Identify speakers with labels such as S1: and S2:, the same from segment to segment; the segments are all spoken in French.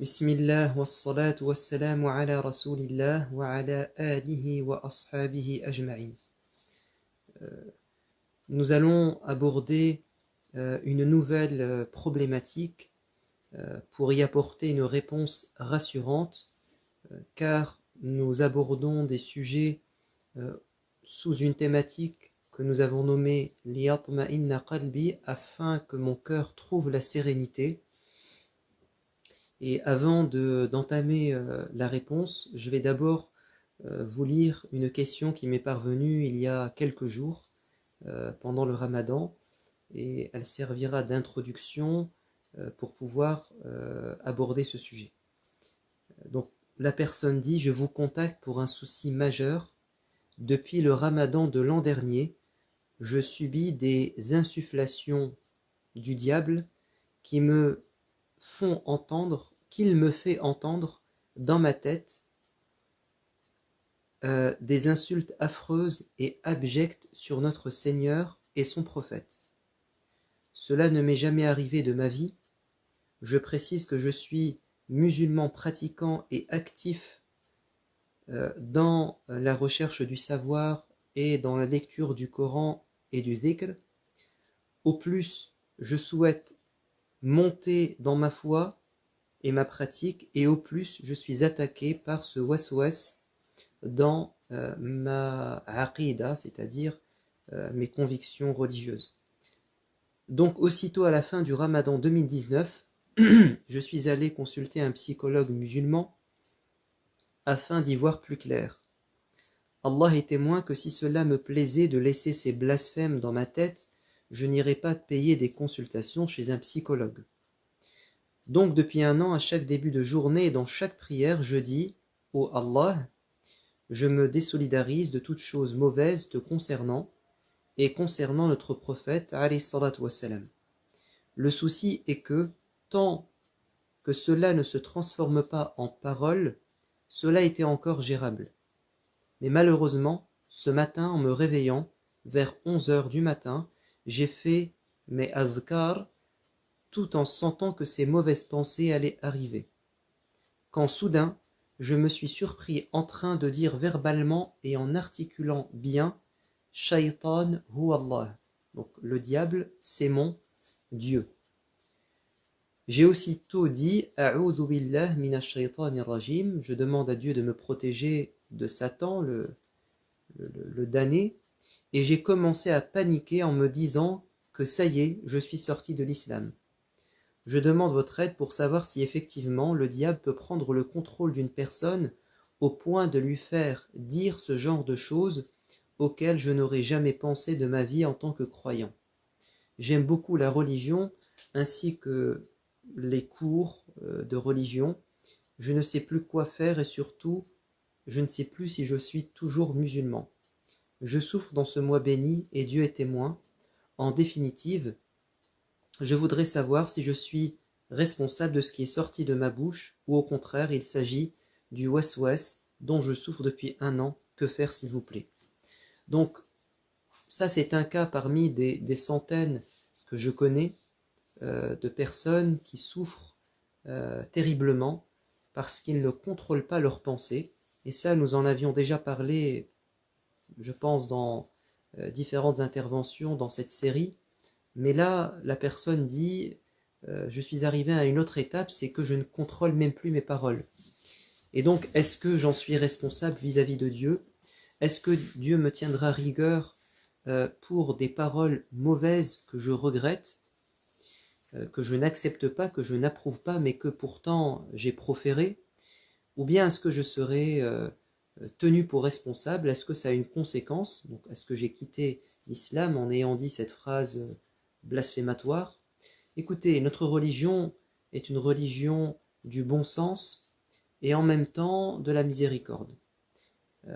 S1: Bismillah wa salatu wa salamu ala rasulillah wa ala alihi wa ashabihi ajma'in. Nous allons aborder une nouvelle problématique pour y apporter une réponse rassurante, car nous abordons des sujets sous une thématique que nous avons nommée liyatma'inna qalbi, afin que mon cœur trouve la sérénité. Et avant d'entamer la réponse, je vais d'abord vous lire une question qui m'est parvenue il y a quelques jours pendant le Ramadan, et elle servira d'introduction pour pouvoir aborder ce sujet. Donc la personne dit: je vous contacte pour un souci majeur. Depuis le Ramadan de l'an dernier, je subis des insufflations du diable qu'il me fait entendre dans ma tête des insultes affreuses et abjectes sur notre Seigneur et son prophète. Cela ne m'est jamais arrivé de ma vie. Je précise que je suis musulman pratiquant et actif dans la recherche du savoir et dans la lecture du Coran et du dhikr. Au plus, je souhaite monter dans ma foi et ma pratique, et au plus je suis attaqué par ce waswas dans ma aqida, c'est-à-dire mes convictions religieuses. Donc aussitôt à la fin du Ramadan 2019, je suis allé consulter un psychologue musulman afin d'y voir plus clair. Allah est témoin que si cela me plaisait de laisser ces blasphèmes dans ma tête, je n'irais pas payer des consultations chez un psychologue. Donc depuis un an, à chaque début de journée et dans chaque prière, je dis: ô Allah, je me désolidarise de toute chose mauvaise te concernant et concernant notre prophète alayhi salatu wassalam. Le souci est que, tant que cela ne se transforme pas en parole, cela était encore gérable. Mais malheureusement, ce matin, en me réveillant, vers 11h du matin, j'ai fait mes adhkar, tout en sentant que ces mauvaises pensées allaient arriver. Quand soudain, je me suis surpris en train de dire verbalement et en articulant bien: Shaitan hu Allah. Donc le diable, c'est mon Dieu. J'ai aussitôt dit: A'udhu billah minash shaitanir rajim. Je demande à Dieu de me protéger de Satan, le damné. Et j'ai commencé à paniquer en me disant que ça y est, je suis sorti de l'islam. Je demande votre aide pour savoir si effectivement le diable peut prendre le contrôle d'une personne au point de lui faire dire ce genre de choses auxquelles je n'aurais jamais pensé de ma vie en tant que croyant. J'aime beaucoup la religion ainsi que les cours de religion. Je ne sais plus quoi faire et surtout, je ne sais plus si je suis toujours musulman. Je souffre dans ce mois béni et Dieu est témoin. En définitive, je voudrais savoir si je suis responsable de ce qui est sorti de ma bouche ou au contraire il s'agit du waswas dont je souffre depuis un an. Que faire s'il vous plaît? Donc ça c'est un cas parmi des centaines que je connais de personnes qui souffrent terriblement parce qu'ils ne contrôlent pas leurs pensées. Et ça nous en avions déjà parlé, je pense, dans différentes interventions dans cette série. Mais là, la personne dit: je suis arrivé à une autre étape, c'est que je ne contrôle même plus mes paroles. Et donc, est-ce que j'en suis responsable vis-à-vis de Dieu? Est-ce que Dieu me tiendra rigueur pour des paroles mauvaises que je regrette, que je n'accepte pas, que je n'approuve pas, mais que pourtant j'ai proférées? Ou bien est-ce que je serai tenu pour responsable? Est-ce que ça a une conséquence? Donc, est-ce que j'ai quitté l'islam en ayant dit cette phrase blasphématoire? Écoutez, notre religion est une religion du bon sens et en même temps de la miséricorde.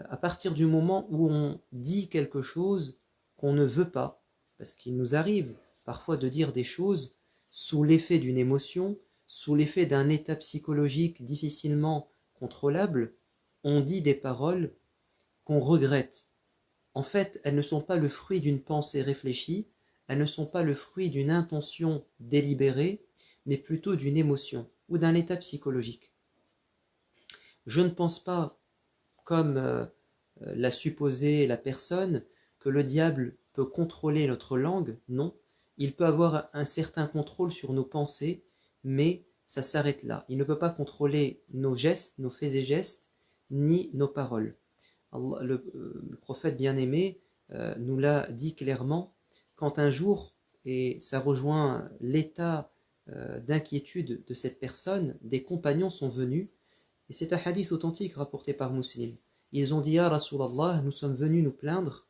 S1: À partir du moment où on dit quelque chose qu'on ne veut pas, parce qu'il nous arrive parfois de dire des choses sous l'effet d'une émotion, sous l'effet d'un état psychologique difficilement contrôlable, on dit des paroles qu'on regrette. En fait, elles ne sont pas le fruit d'une pensée réfléchie, elles ne sont pas le fruit d'une intention délibérée, mais plutôt d'une émotion. ou d'un état psychologique. Je ne pense pas, comme l'a supposé la personne, que le diable peut contrôler notre langue. Non, il peut avoir un certain contrôle sur nos pensées, mais ça s'arrête là. Il ne peut pas contrôler nos gestes, nos faits et gestes, ni nos paroles. Allah, le prophète bien-aimé nous l'a dit clairement, quand un jour, et ça rejoint l'état d'inquiétude de cette personne, des compagnons sont venus, et c'est un hadith authentique rapporté par Muslim. Ils ont dit, Ya Rasulallah, nous sommes venus nous plaindre,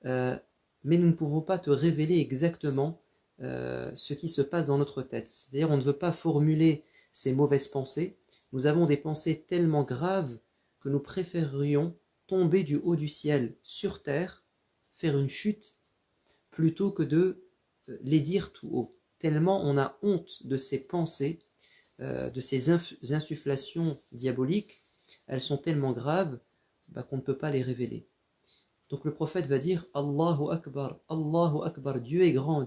S1: mais nous ne pouvons pas te révéler exactement ce qui se passe dans notre tête. C'est-à-dire, on ne veut pas formuler ces mauvaises pensées. Nous avons des pensées tellement graves que nous préférerions tomber du haut du ciel sur terre, faire une chute, plutôt que de les dire tout haut. Tellement on a honte de ces pensées, de ces insufflations diaboliques, elles sont tellement graves qu'on ne peut pas les révéler. Donc le prophète va dire Allahu Akbar, Dieu est grand,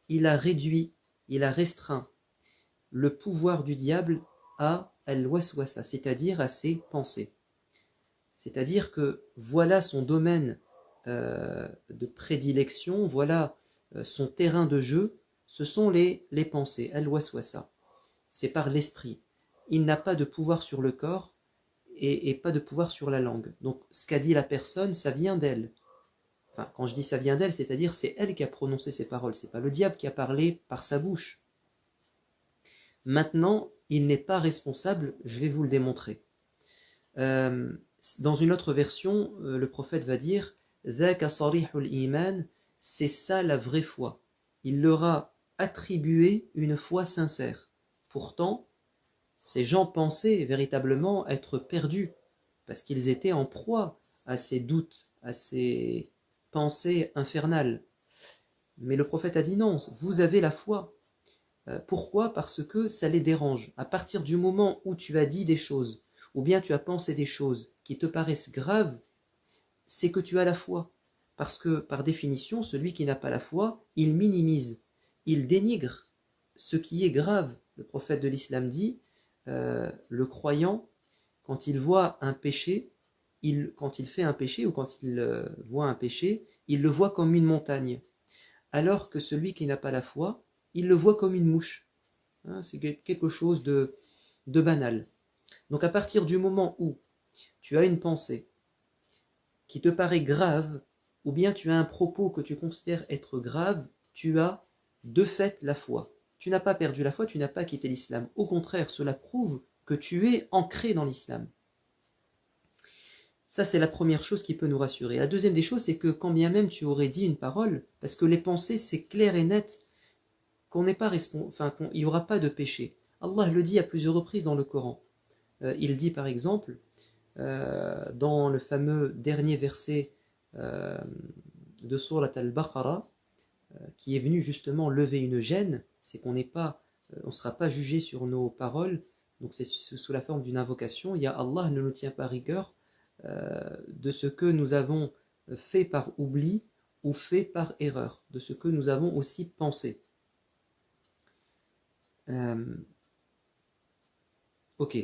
S1: il a réduit, il a restreint le pouvoir du diable à al-waswasa, c'est-à-dire à ses pensées. C'est-à-dire que voilà son domaine de prédilection, voilà son terrain de jeu, ce sont les pensées, al-waswasa. C'est par l'esprit. Il n'a pas de pouvoir sur le corps et pas de pouvoir sur la langue. Donc ce qu'a dit la personne, ça vient d'elle. Enfin, quand je dis ça vient d'elle, c'est-à-dire c'est elle qui a prononcé ces paroles, c'est pas le diable qui a parlé par sa bouche. Maintenant, il n'est pas responsable, je vais vous le démontrer. Dans une autre version, le prophète va dire Dhaka sarihul iman, c'est ça la vraie foi. Il leur a attribué une foi sincère. Pourtant, ces gens pensaient véritablement être perdus, parce qu'ils étaient en proie à ces doutes, à ces pensées infernales. Mais le prophète a dit non, vous avez la foi. Pourquoi? Parce que ça les dérange. À partir du moment où tu as dit des choses, ou bien tu as pensé des choses qui te paraissent graves, c'est que tu as la foi. Parce que, par définition, celui qui n'a pas la foi, il minimise, il dénigre ce qui est grave. Le prophète de l'islam dit, le croyant, quand il voit un péché, quand il fait un péché ou quand il voit un péché, il le voit comme une montagne. Alors que celui qui n'a pas la foi, il le voit comme une mouche. Hein, c'est quelque chose de banal. Donc à partir du moment où tu as une pensée qui te paraît grave, ou bien tu as un propos que tu considères être grave, tu as de fait la foi. Tu n'as pas perdu la foi, tu n'as pas quitté l'islam. Au contraire, cela prouve que tu es ancré dans l'islam. Ça, c'est la première chose qui peut nous rassurer. La deuxième des choses, c'est que quand bien même tu aurais dit une parole, parce que les pensées, c'est clair et net, qu'on n'est pas qu'il n'y aura pas de péché. Allah le dit à plusieurs reprises dans le Coran. Il dit par exemple, dans le fameux dernier verset de Surat al-Baqarah, qui est venu justement lever une gêne, c'est qu'on n'est pas, on ne sera pas jugé sur nos paroles, donc c'est sous la forme d'une invocation. Il y a Allah ne nous tient pas rigueur de ce que nous avons fait par oubli ou fait par erreur, de ce que nous avons aussi pensé. Ok.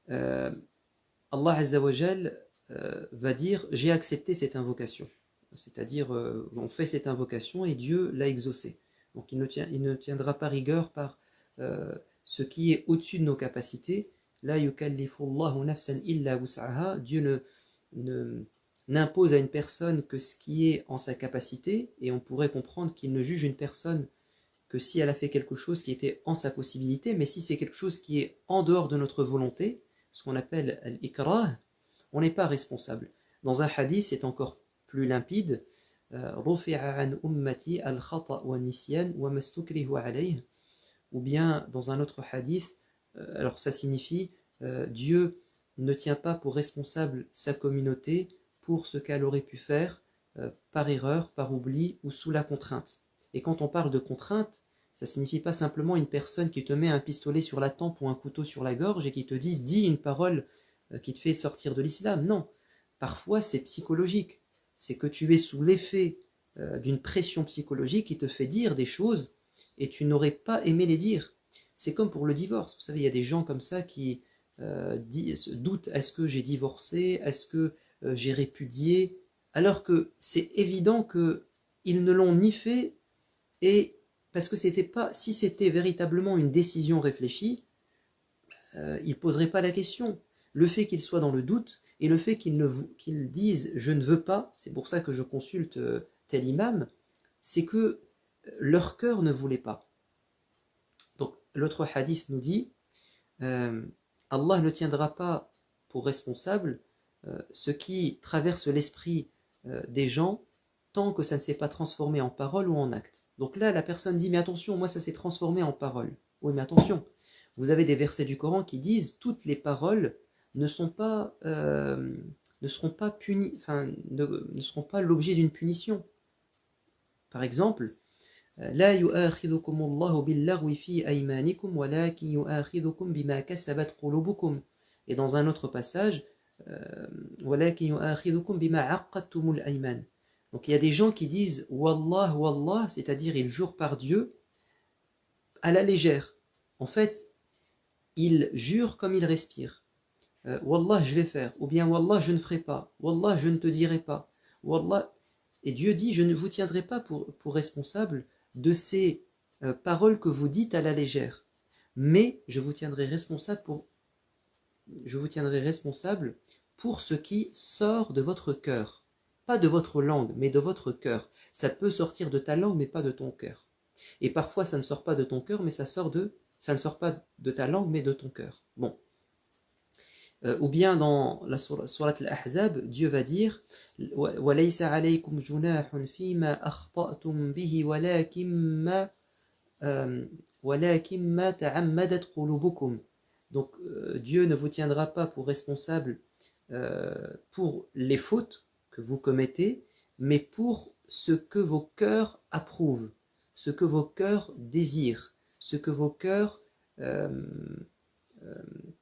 S1: Allah Azza wa Jal va dire j'ai accepté cette invocation. C'est-à-dire on fait cette invocation et Dieu l'a exaucée. Donc il ne tiendra pas rigueur par ce qui est au-dessus de nos capacités. La yukallifullahu nafsan illa wus'aha. Dieu n'impose à une personne que ce qui est en sa capacité, et on pourrait comprendre qu'il ne juge une personne que si elle a fait quelque chose qui était en sa possibilité, mais si c'est quelque chose qui est en dehors de notre volonté, ce qu'on appelle al-ikrah, on n'est pas responsable. Dans un hadith, c'est encore plus limpide. Ou bien dans un autre hadith, alors ça signifie Dieu ne tient pas pour responsable sa communauté pour ce qu'elle aurait pu faire par erreur, par oubli ou sous la contrainte. Et quand on parle de contrainte, ça signifie pas simplement une personne qui te met un pistolet sur la tempe ou un couteau sur la gorge et qui te dit « dis une parole qui te fait sortir de l'islam ». Non, parfois c'est psychologique. C'est que tu es sous l'effet d'une pression psychologique qui te fait dire des choses et tu n'aurais pas aimé les dire. C'est comme pour le divorce. Vous savez, il y a des gens comme ça qui se doutent, est-ce que j'ai divorcé, est-ce que j'ai répudié, alors que c'est évident qu'ils ne l'ont ni fait, et parce que c'était pas, si c'était véritablement une décision réfléchie, ils ne poseraient pas la question. Le fait qu'ils soient dans le doute et le fait qu'ils disent je ne veux pas, c'est pour ça que je consulte tel imam, c'est que leur cœur ne voulait pas. Donc l'autre hadith nous dit Allah ne tiendra pas pour responsable ce qui traverse l'esprit des gens tant que ça ne s'est pas transformé en parole ou en acte. Donc là, la personne dit mais attention, moi ça s'est transformé en parole. Oui, mais attention, vous avez des versets du Coran qui disent toutes les paroles ne seront pas punies, enfin ne seront pas l'objet d'une punition. Par exemple, لا يؤاخذكم الله باللغو في أيمانكم ولكن يؤاخذكم بما كسبت قلوبكم. Et dans un autre passage, ولكن يؤاخذكم بما عقدتم الأيمان. Donc il y a des gens qui disent Wallah, Wallah, c'est-à-dire ils jurent par Dieu à la légère. En fait, ils jurent comme ils respirent. Wallah, je vais faire. Ou bien Wallah, je ne ferai pas. Wallah, je ne te dirai pas. Wallah. Et Dieu dit, je ne vous tiendrai pas pour responsable de ces paroles que vous dites à la légère. Mais je vous tiendrai responsable pour ce qui sort de votre cœur. Pas de votre langue, mais de votre cœur. Ça peut sortir de ta langue, mais pas de ton cœur. Et parfois, ça ne sort pas de ton cœur, mais ça ne sort pas de ta langue, mais de ton cœur. Bon. Ou bien dans la sourate Al-Ahzab, Dieu va dire وَلَيْسَ عَلَيْكُمْ جُنَاحٌ فِيمَا أَخْطَأْتُمْ بِهِ وَلَكِنْ مَا تَعَمَّدَتْ قُلُوبُكُمْ. Donc Dieu ne vous tiendra pas pour responsable pour les fautes que vous commettez, mais pour ce que vos cœurs approuvent, ce que vos cœurs désirent, ce que vos cœurs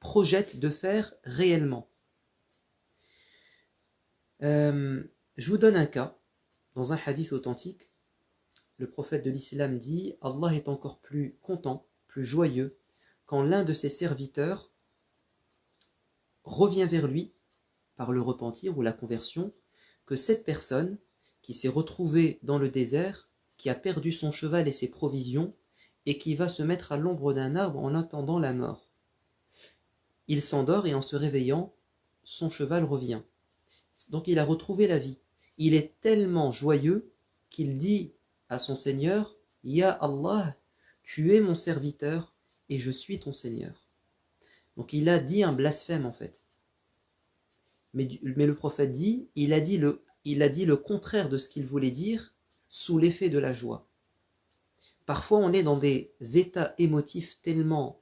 S1: projettent de faire réellement. Je vous donne un cas. Dans un hadith authentique, le prophète de l'islam dit « Allah est encore plus content, plus joyeux, quand l'un de ses serviteurs revient vers lui par le repentir ou la conversion, que cette personne qui s'est retrouvée dans le désert, qui a perdu son cheval et ses provisions, et qui va se mettre à l'ombre d'un arbre en attendant la mort. Il s'endort et en se réveillant, son cheval revient. Donc il a retrouvé la vie. Il est tellement joyeux qu'il dit à son Seigneur « Ya Allah, tu es mon serviteur et je suis ton Seigneur. » Donc il a dit un blasphème en fait. Mais le prophète dit, il a dit le contraire de ce qu'il voulait dire sous l'effet de la joie. Parfois on est dans des états émotifs tellement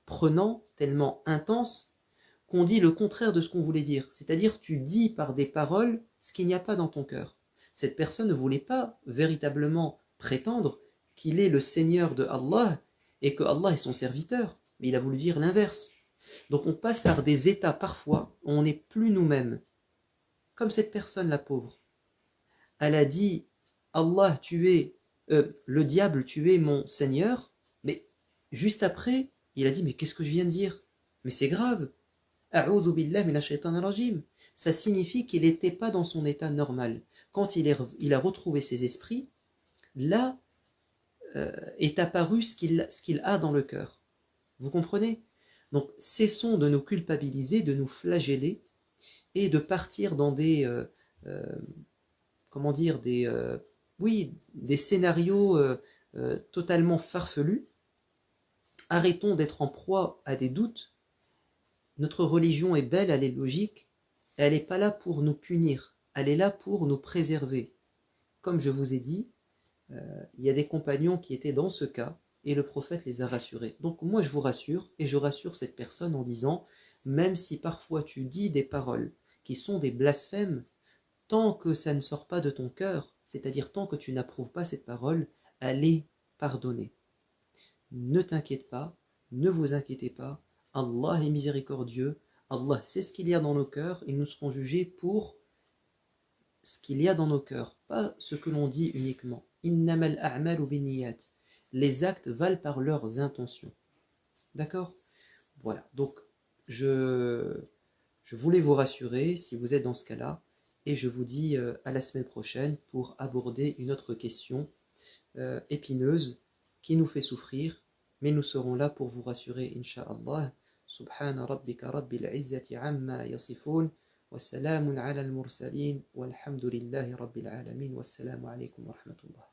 S1: prenants, tellement intenses, qu'on dit le contraire de ce qu'on voulait dire. C'est-à-dire tu dis par des paroles ce qu'il n'y a pas dans ton cœur. Cette personne ne voulait pas véritablement prétendre qu'il est le Seigneur de Allah et que Allah est son serviteur, mais il a voulu dire l'inverse. Donc on passe par des états parfois où on n'est plus nous-mêmes. Comme cette personne, la pauvre. Elle a dit Allah, le diable, tu es mon Seigneur, mais juste après, il a dit mais qu'est-ce que je viens de dire? Mais c'est grave. A'udhu billahi minash shaitanir rajim. Ça signifie qu'il n'était pas dans son état normal. Quand il a retrouvé ses esprits, là est apparu ce qu'il a dans le cœur. Vous comprenez? Donc cessons de nous culpabiliser, de nous flageller et de partir dans des des scénarios totalement farfelus. Arrêtons d'être en proie à des doutes. Notre religion est belle, elle est logique, et elle n'est pas là pour nous punir, elle est là pour nous préserver. Comme je vous ai dit, il y a des compagnons qui étaient dans ce cas, et le prophète les a rassurés. Donc moi je vous rassure, et je rassure cette personne en disant, même si parfois tu dis des paroles qui sont des blasphèmes, tant que ça ne sort pas de ton cœur, c'est-à-dire tant que tu n'approuves pas cette parole, elle est pardonnée. Ne t'inquiète pas, ne vous inquiétez pas, Allah est miséricordieux, Allah sait ce qu'il y a dans nos cœurs, et nous serons jugés pour ce qu'il y a dans nos cœurs, pas ce que l'on dit uniquement. Innamal a'malu binniyat. Les actes valent par leurs intentions. D'accord? Voilà, donc je, je voulais vous rassurer si vous êtes dans ce cas-là, et je vous dis à la semaine prochaine pour aborder une autre question épineuse qui nous fait souffrir, mais nous serons là pour vous rassurer, Inch'Allah. Subhana rabbika rabbil izzati amma yasifun, wa salamun ala al-mursalin, walhamdulillahi rabbil alamin, wassalamu alaykum wa rahmatullah.